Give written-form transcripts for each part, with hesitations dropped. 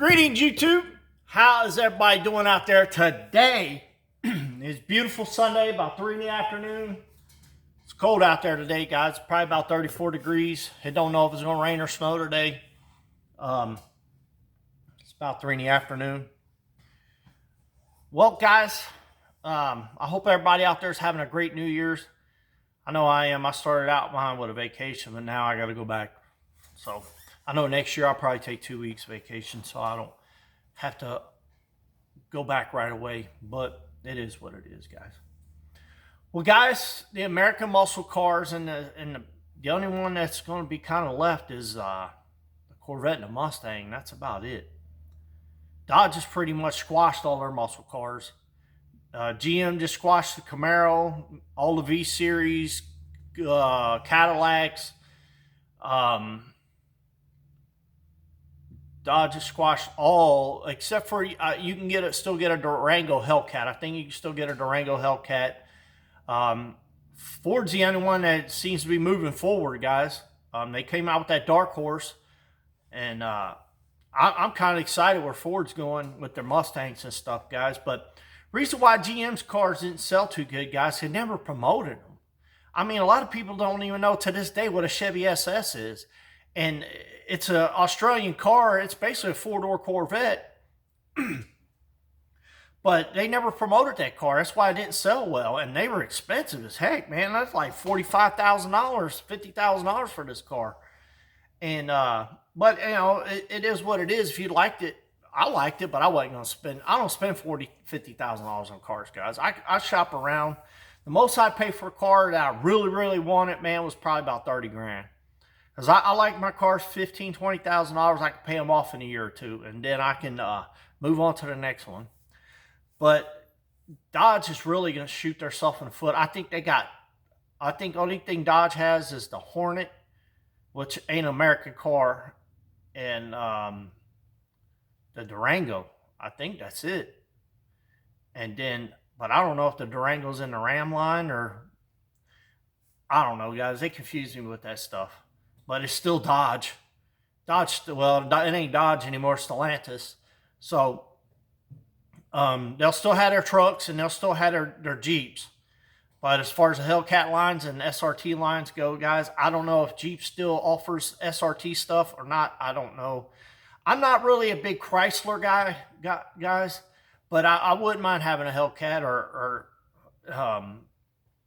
Greetings, YouTube. How is everybody doing out there today? It's beautiful Sunday, about 3 in the afternoon. It's cold out there today, guys. Probably about 34 degrees. I don't know if it's going to rain or snow today. It's about 3 in the afternoon. Well, guys, I hope everybody out there is having a great New Year's. I know I am. I started out mine with a vacation, but now I got to go back. So I know next year I'll probably take 2 weeks vacation, so I don't have to go back right away. But it is what it is, guys. Well, guys, the American muscle cars and the only one that's going to be kind of left is the Corvette and the Mustang. That's about it. Dodge has pretty much squashed all their muscle cars. GM just squashed the Camaro, all the V Series, Cadillacs. Dodge has squashed all except for you can still get a Durango Hellcat. I think you can still get a Durango Hellcat. Ford's the only one that seems to be moving forward, guys. They came out with that Dark Horse, and I'm kind of excited where Ford's going with their Mustangs and stuff, guys. But reason why GM's cars didn't sell too good, guys, they never promoted them. I mean, a lot of people don't even know to this day what a Chevy SS is. And it's an Australian car. It's basically a four-door Corvette. But they never promoted that car. That's why it didn't sell well. And they were expensive as heck, man. That's like $45,000, $50,000 for this car. And, but, you know, it is what it is. If you liked it, I liked it, but I wasn't going to spend, I don't spend $40,000, $50,000 on cars, guys. I shop around. The most I pay for a car that I really, really wanted, man, was probably about 30 grand. Because I like my cars $15,000, $20,000. I can pay them off in a year or two, and then I can move on to the next one. But Dodge is really going to shoot themselves in the foot. I think the only thing Dodge has is the Hornet, which ain't an American car, and the Durango. I think that's it. And then, but I don't know if the Durango's in the Ram line or, I don't know, guys. They confuse me with that stuff. But it's still Dodge. Well, it ain't Dodge anymore, it's Stellantis. So, they'll still have their trucks and they'll still have their Jeeps. But as far as the Hellcat lines and SRT lines go, guys, I don't know if Jeep still offers SRT stuff or not. I don't know. I'm not really a big Chrysler guy, guys, but I wouldn't mind having a Hellcat or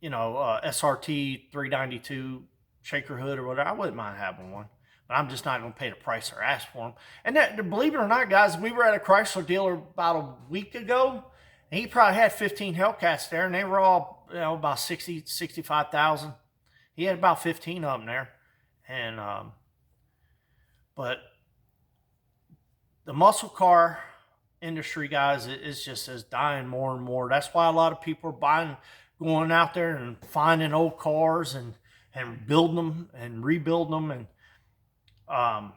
SRT 392 Shaker hood or whatever. I wouldn't mind having one, but I'm just not going to pay the price or ask for them. And that, believe it or not, guys, we were at a Chrysler dealer about a week ago, and he probably had 15 Hellcats there, and they were all, you know, about 60, 65,000. He had about 15 of them there, and but the muscle car industry, guys, is just dying more and more. That's why a lot of people are going out there and finding old cars and building them and rebuilding them. And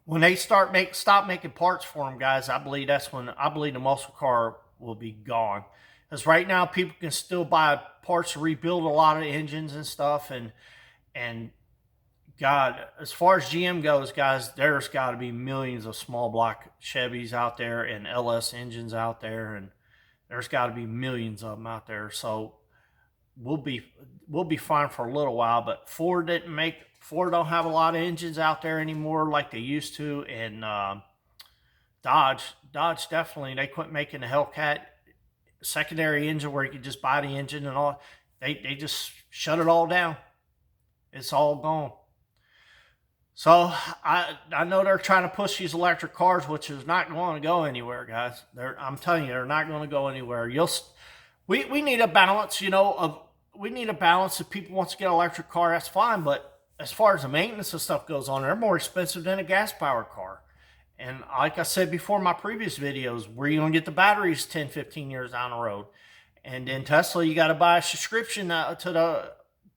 when they stop making parts for them, guys, I believe the muscle car will be gone. Because right now people can still buy parts to rebuild a lot of engines and stuff. And God, as far as GM goes, guys, there's got to be millions of small block Chevys out there and LS engines out there, and there's got to be millions of them out there. So we'll be fine for a little while. But Ford don't have a lot of engines out there anymore like they used to, and Dodge definitely, they quit making the Hellcat secondary engine where you could just buy the engine and all. They just shut it all down. It's all gone. So I know they're trying to push these electric cars, which is not going to go anywhere, guys. I'm telling you, they're not going to go anywhere. We need a balance, you know. We need a balance. If people want to get an electric car, that's fine. But as far as the maintenance and stuff goes on, they're more expensive than a gas-powered car. And like I said before in my previous videos, where you going to get the batteries 10, 15 years down the road? And then Tesla, you got to buy a subscription to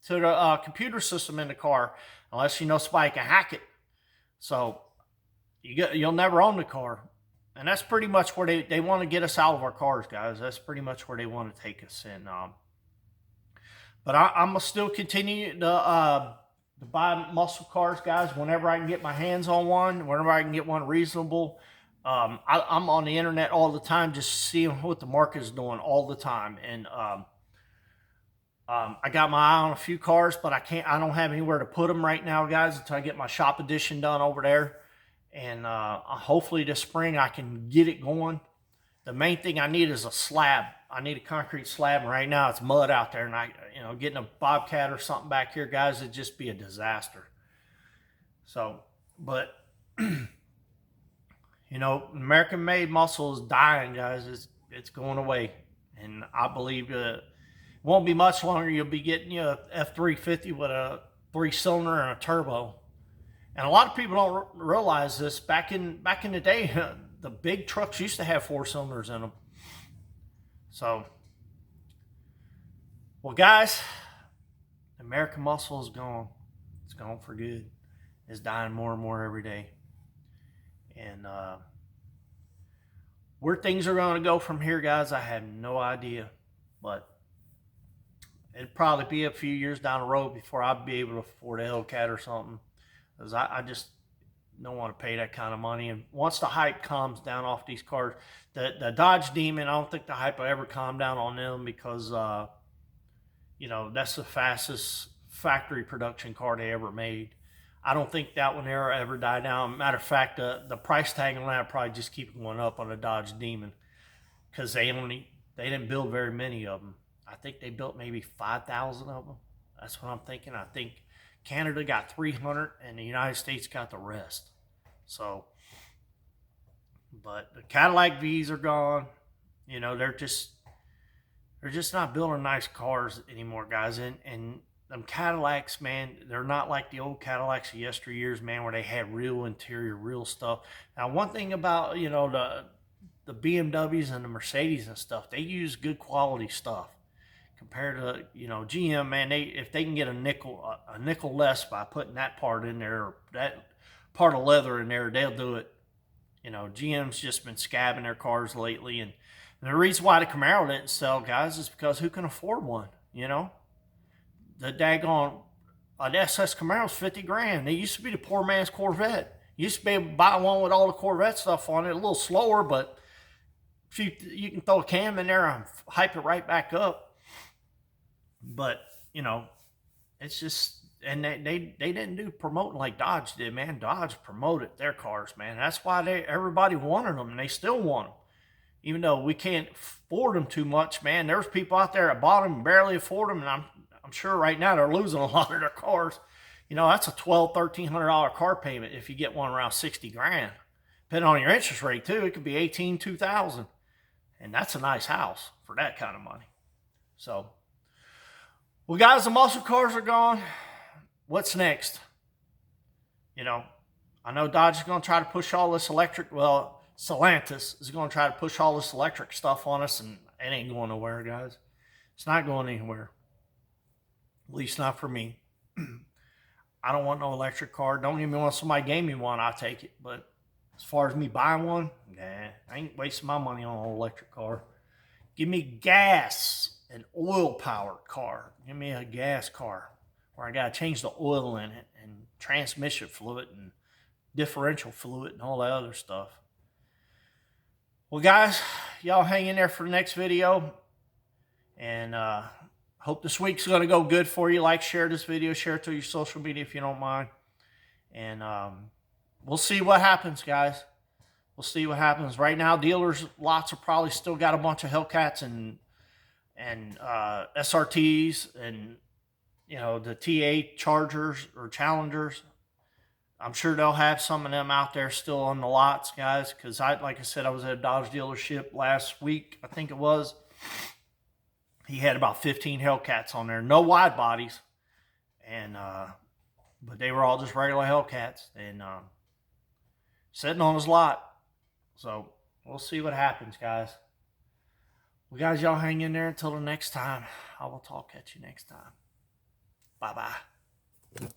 the computer system in the car, unless you know somebody can hack it. So you'll never own the car. And that's pretty much where they want to get us out of our cars, guys. That's pretty much where they want to take us in. But I'm going to still continue to to buy muscle cars, guys, whenever I can get my hands on one, whenever I can get one reasonable. I'm on the internet all the time, just seeing what the market is doing all the time. And I got my eye on a few cars, but I don't have anywhere to put them right now, guys, until I get my shop edition done over there. And hopefully this spring I can get it going. The main thing I need is a slab. I need a concrete slab. And right now it's mud out there, and getting a Bobcat or something back here, guys, it'd just be a disaster. So, but American-made muscle is dying, guys. It's going away, and I believe it won't be much longer. You'll be getting a F-350 with a 3-cylinder and a turbo. And a lot of people don't realize this. Back in the day, the big trucks used to have 4 cylinders in them. So, well, guys, American muscle is gone. It's gone for good. It's dying more and more every day. And where things are going to go from here, guys, I have no idea. But it'd probably be a few years down the road before I'd be able to afford a Hellcat or something. Because I just don't want to pay that kind of money. And once the hype calms down off these cars, the Dodge Demon, I don't think the hype will ever calm down on them, because that's the fastest factory production car they ever made. I don't think that one ever die down. Matter of fact, the price tag on that probably just keep going up on the Dodge Demon, because they didn't build very many of them. I think they built maybe 5,000 of them. That's what I'm thinking. I think Canada got 300 and the United States got the rest. So, but the Cadillac V's are gone. They're just not building nice cars anymore, guys. And them Cadillacs, man, they're not like the old Cadillacs of yesteryears, man, where they had real interior, real stuff. Now, one thing about, the BMWs and the Mercedes and stuff, they use good quality stuff compared to, GM, man. If they can get a nickel less by putting that part in there, or that part of leather in there, they'll do it. GM's just been scabbing their cars lately. And the reason why the Camaro didn't sell, guys, is because who can afford one, The daggone an SS Camaro's $50,000. They used to be the poor man's Corvette. You used to be able to buy one with all the Corvette stuff on it, a little slower, but you can throw a cam in there and hype it right back up. But it's just, and they didn't do promoting like Dodge did, man. Dodge promoted their cars, man. That's why everybody wanted them, and they still want them, even though we can't afford them too much, man. There's people out there that bought them and barely afford them, and I'm sure right now they're losing a lot of their cars. That's a $1,200-$1,300 car payment if you get one around $60,000. Depending on your interest rate too, it could be $18,000-$2,000, and that's a nice house for that kind of money. So, well, guys, the muscle cars are gone. What's next? I know Dodge is going to try to push all this electric. Well, Stellantis is going to try to push all this electric stuff on us, and it ain't going nowhere, guys. It's not going anywhere. At least not for me. I don't want no electric car. Don't get me one. Somebody gave me one, I'll take it. But as far as me buying one, nah, I ain't wasting my money on an electric car. Give me gas, an oil-powered car. Give me a gas car where I got to change the oil in it and transmission fluid and differential fluid and all that other stuff. Well, guys, y'all hang in there for the next video. And hope this week's going to go good for you. Like, share this video. Share it to your social media if you don't mind. And we'll see what happens, guys. We'll see what happens. Right now, dealers' lots are probably still got a bunch of Hellcats and SRTs and, the TA Chargers or Challengers. I'm sure they'll have some of them out there still on the lots, guys, because like I said, I was at a Dodge dealership last week, I think it was. He had about 15 Hellcats on there. No wide bodies. And but they were all just regular Hellcats. And sitting on his lot. So we'll see what happens, guys. Well, guys, y'all hang in there until the next time. I will talk at you next time. Bye-bye.